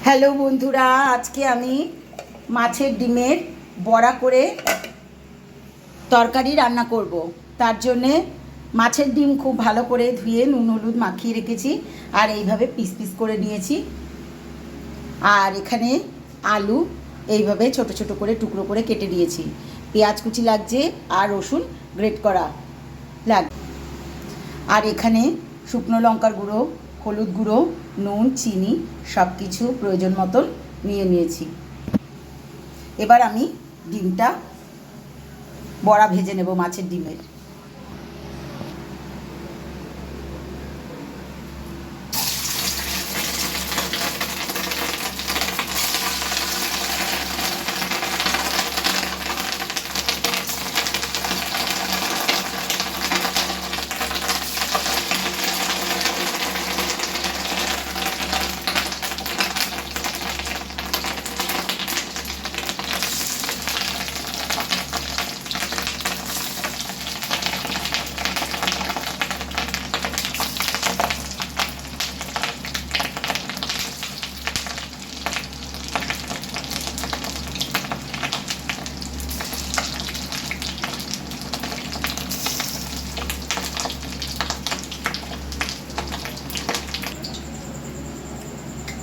Hello বন্ধুরা, আজকে আমি মাছের ডিমের বড়া করে তরকারি রান্না করব। তার জন্যে মাছের ডিম খুব ভালো করে ধুয়ে নুন হলুদ মাখিয়ে রেখেছি আর এইভাবে পিস পিস করে নিয়েছি। আর এখানে আলু এইভাবে ছোট ছোট করে টুকরো করে কেটে নিয়েছি। পেঁয়াজ কুচি লাগছে আর রসুন গ্রেট করা লাগবে। আর এখানে শুকনো লঙ্কার গুঁড়ো, হলুদ গুঁড়ো, নুন, চিনি সব কিছু প্রয়োজন মতন নিয়ে নিয়েছি। এবার আমি ডিমটা বড়া ভেজে নেব মাছের ডিমের।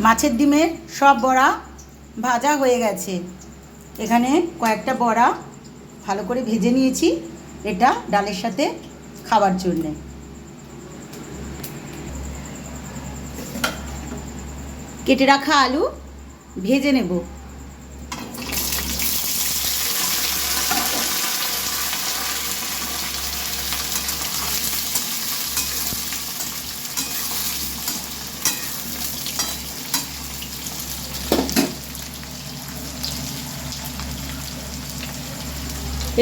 মাছের ডিমের সব বড়া ভাজা হয়ে গেছে। এখানে কয়েকটা বড়া ভালো করে ভেজে নিয়েছি, এটা ডালের সাথে খাওয়ার জন্যে। কেটে রাখা আলু ভেজে নেব।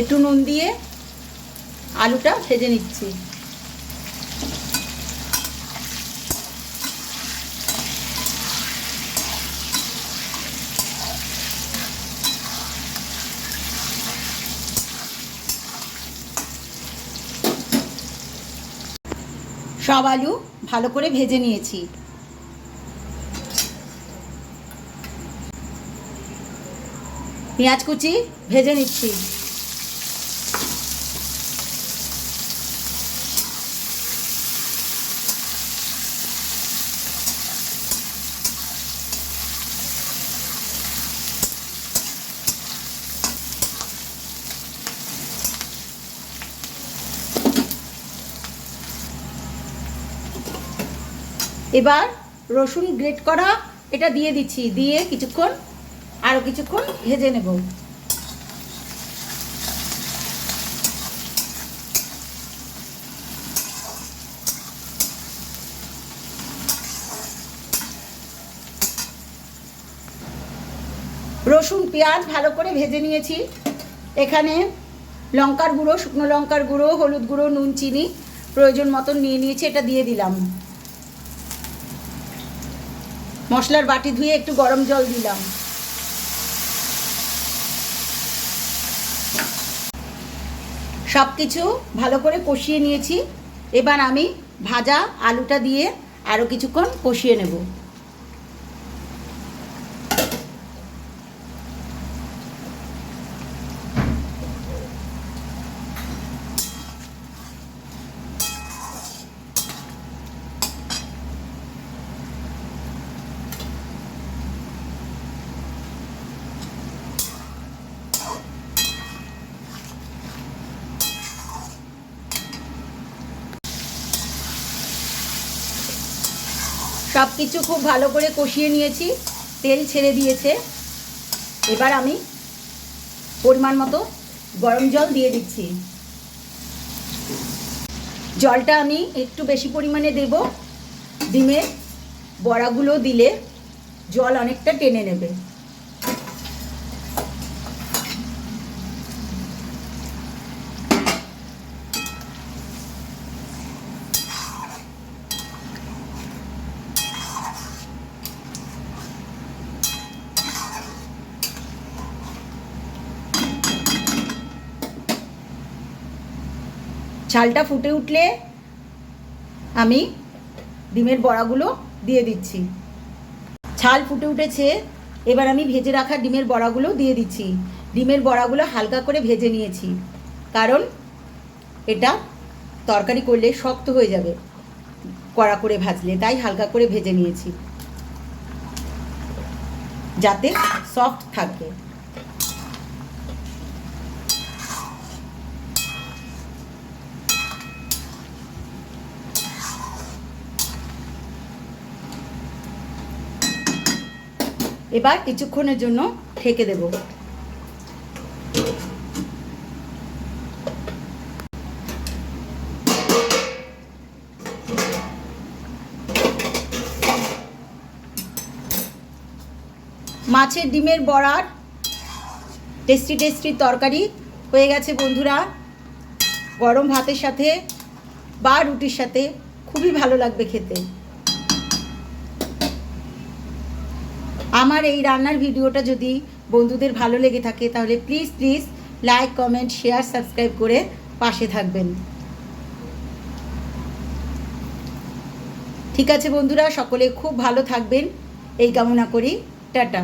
একটু নুন দিয়ে আলুটা ভেজে নিচ্ছি। সব আলু ভালো করে ভেজে নিয়েছি। পেঁয়াজ কুচি ভেজে নিচ্ছি। এবার রসুন গ্রেট করা এটা দিয়ে দিচ্ছি, দিয়ে আরও কিছুক্ষণ ভেজে নেব। রসুন পেঁয়াজ ভালো করে ভেজে নিয়েছি। এখানে লঙ্কার গুঁড়ো, শুকনো লঙ্কার গুঁড়ো, হলুদ গুঁড়ো, নুন, চিনি প্রয়োজন মতন নিয়ে নিয়েছি, এটা দিয়ে দিলাম। মশলার বাটি ধুয়ে একটু গরম জল দিলাম। সব কিছু ভালো করে কষিয়ে নিয়েছি। এবার আমি ভাজা আলুটা দিয়ে আরও কিছুক্ষণ কষিয়ে নেব। সব কিছু খুব ভালো করে কষিয়ে নিয়েছি, তেল ছেড়ে দিয়েছে। এবার আমি পরিমাণ মতো গরম জল দিয়ে দিচ্ছি। জলটা আমি একটু বেশি পরিমাণে দেব। ডিমের বড়াগুলো দিলে জল অনেকটা টেনে নেবে। ঝালটা ফুটে উঠলে আমি ডিমের বড়াগুলো দিয়ে দিচ্ছি। ছাল ফুটে উঠেছে। এবার আমি ভেজে রাখা ডিমের বড়াগুলো দিয়ে দিচ্ছি। ডিমের বড়াগুলো হালকা করে ভেজে নিয়েছি, কারণ এটা তরকারি করলে শক্ত হয়ে যাবে কড়া করে ভাজলে, তাই হালকা করে ভেজে নিয়েছি যাতে সফট থাকে। এবার কিছুক্ষণের জন্য ঢেকে দেব। মাছের ডিমের বড়ার টেস্টি টেস্টি তরকারি হয়ে গেছে বন্ধুরা। গরম ভাতের সাথে বা রুটির সাথে খুবই ভালো লাগবে খেতে। আমার এই রান্নার ভিডিওটা যদি বন্ধুদের ভালো লেগে থাকে তাহলে please please like, comment, share, subscribe করে পাশে থাকবেন। ঠিক আছে বন্ধুরা, সকলে খুব ভালো থাকবেন এই কামনা করি। টাটা।